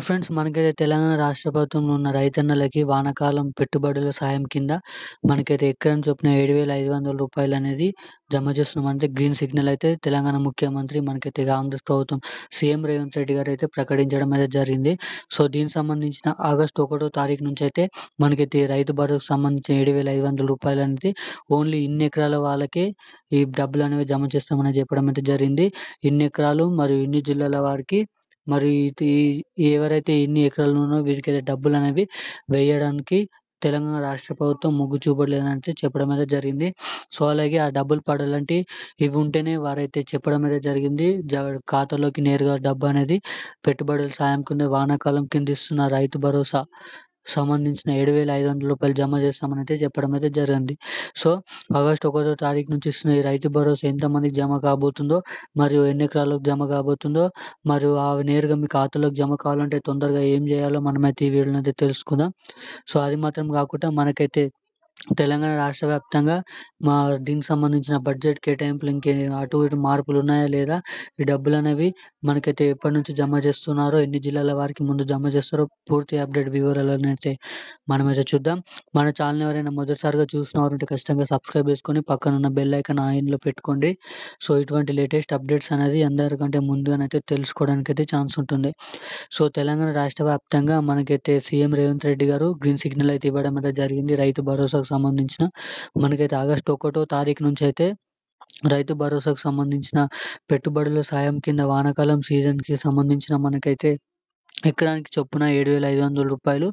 Friends మనకైతే తెలంగాణ రాష్ట్ర ప్రభుత్వంలో ఉన్న రైతన్నలకి వానాకాలం పెట్టుబడుల సాయం కింద మనకైతే ఎకరం చొప్పున రూ. 7,500 జమ చేస్తున్నాం. అంటే గ్రీన్ సిగ్నల్ అయితే తెలంగాణ ముఖ్యమంత్రి మనకైతే ఆంధ్ర ప్రభుత్వం సీఎం రేవంత్ రెడ్డి గారు అయితే ప్రకటించడం అయితే జరిగింది. సో దీనికి సంబంధించిన ఆగస్టు 1 తారీఖు నుంచి అయితే మనకైతే రైతు భరోసాకు సంబంధించిన రూ. 7,500 అనేది ఓన్లీ ఇన్ని ఎకరాల వాళ్ళకే ఈ డబ్బులు అనేవి జమ చేస్తామని చెప్పడం అయితే జరిగింది. ఇన్ని ఎకరాలు మరియు ఇన్ని జిల్లాల వారికి మరి ఎవరైతే ఎన్ని ఎకరాలు ఉన్నారో వీరికైతే డబ్బులనేవి వేయడానికి తెలంగాణ రాష్ట్ర ప్రభుత్వం మొగ్గు చూపట్లేదని చెప్పడం అయితే జరిగింది. సో, అలాగే ఆ డబ్బులు పడాలంటే ఇవి ఉంటేనే వారైతే చెప్పడం అయితే జరిగింది. ఖాతాలోకి నేరుగా డబ్బు అనేది పెట్టుబడుల సాయం కింద వానాకాలం కింద ఇస్తున్న రైతు భరోసా సంబంధించిన రూ. 7,500 జమ చేస్తామని అయితే చెప్పడం అయితే జరిగింది. సో, ఆగస్టు 1 తారీఖు నుంచి ఇస్తున్న ఈ రైతు భరోసా ఎంతమందికి జమ కాబోతుందో, మరియు ఎన్ని ఎకరాలకు జమ కాబోతుందో, మరియు నేరుగా మీ ఖాతాలోకి జమ కావాలంటే తొందరగా ఏం చేయాలో మనమైతే ఈ వీడియోలో అయితే తెలుసుకుందాం. సో, అది మాత్రం కాకుండా మనకైతే తెలంగాణ రాష్ట్ర వ్యాప్తంగా దీనికి సంబంధించిన బడ్జెట్ కేటాయింపులు అటు ఇటు మార్పులు ఉన్నాయా లేదా? ఈ డబ్బులనేవి మనకైతే ఎప్పటి నుంచి జమ చేస్తున్నారో, ఎన్ని జిల్లాల వారికి ముందు జమ చేస్తారో పూర్తి అప్డేట్ వివరాలనైతే మనమైతే చూద్దాం. మన ఛానల్‌ని ఎవరైనా మొదటిసారిగా చూస్తున్నవారుంటే ఖచ్చితంగా సబ్స్క్రైబ్ చేసుకొని పక్కనున్న బెల్ ఐకాన్ ఆన్‌లో పెట్టుకోండి. సో, ఇటువంటి లేటెస్ట్ అప్డేట్స్ అనేది అందరికంటే ముందుగానైతే తెలుసుకోవడానికైతే ఛాన్స్ ఉంటుంది. సో, తెలంగాణ రాష్ట్ర వ్యాప్తంగా మనకైతే సీఎం రేవంత్ రెడ్డి గారు గ్రీన్ సిగ్నల్ అయితే ఇవ్వడం అయితే జరిగింది. రైతు భరోసాకు సంబంధించిన మనకైతే ఆగస్టు 1 తారీఖు నుంచి అయితే రైతు భరోసాకు సంబంధించిన పెట్టుబడుల సాయం కింద వానాకాలం సీజన్‌కి సంబంధించిన మనకైతే ఎకరానికి చొప్పున రూ. 7,500.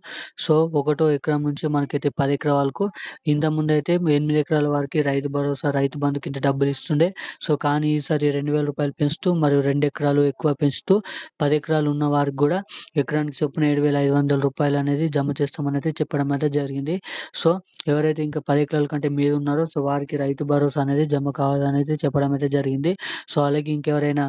సో, ఒకటో ఎకరం నుంచి మనకైతే 10 ఎకరాల వరకు ఇంతకుముందైతే 8 ఎకరాల వరకి రైతు భరోసా, రైతు బంధు కింద డబ్బులు ఇస్తుండే. సో, కానీ ఈసారి రూ. 2,000 పెంచుతూ మరియు 2 ఎకరాలు ఎక్కువ పెంచుతూ 10 ఎకరాలు ఉన్న వారికి కూడా ఎకరానికి చొప్పున రూ. 7,500 అనేది జమ చేస్తామనైతే చెప్పడం అయితే జరిగింది. సో, ఎవరైతే ఇంకా 10 ఎకరాల కంటే మీద ఉన్నారో సో, వారికి రైతు భరోసా అనేది జమ కావాలనేది చెప్పడం అయితే జరిగింది. సో, అలాగే ఇంకెవరైనా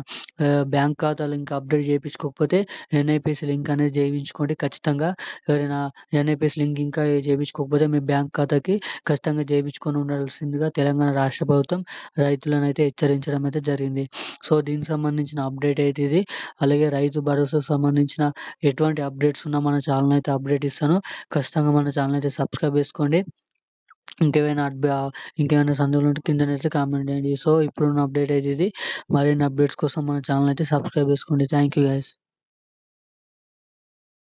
బ్యాంక్ ఖాతాలు ఇంకా అప్డేట్ చేపించుకోకపోతే ఎన్ఐపీఎస్ లింక్ అనేది చేయించుకోండి ఖచ్చితంగా. ఎవరైనా ఎన్ఐపీఎస్ లింక్ ఇంకా చేపించుకోకపోతే మీ బ్యాంక్ ఖాతాకి ఖచ్చితంగా చేపించుకొని ఉండాల్సిందిగా తెలంగాణ రాష్ట్ర ప్రభుత్వం రైతులనైతే హెచ్చరించడం అయితే జరిగింది. సో, దీనికి సంబంధించిన అప్డేట్ అయితే ఇది. అలాగే రైతు భరోసాకు సంబంధించిన ఎటువంటి అప్డేట్స్ ఉన్నా మన ఛానల్ అయితే అప్డేట్ ఇస్తాను. ఖచ్చితంగా మన ఛానల్ అయితే సబ్స్క్రైబ్ చేసుకోండి. ఇంకేమైనా సందేహాలు ఉంటే కిందనైతే కామెంట్ చేయండి. సో, ఇప్పుడున్న అప్డేట్ అయితే ఇది. మరిన్ని అప్డేట్స్ కోసం మన ఛానల్ అయితే సబ్స్క్రైబ్ చేసుకోండి. Thank you guys.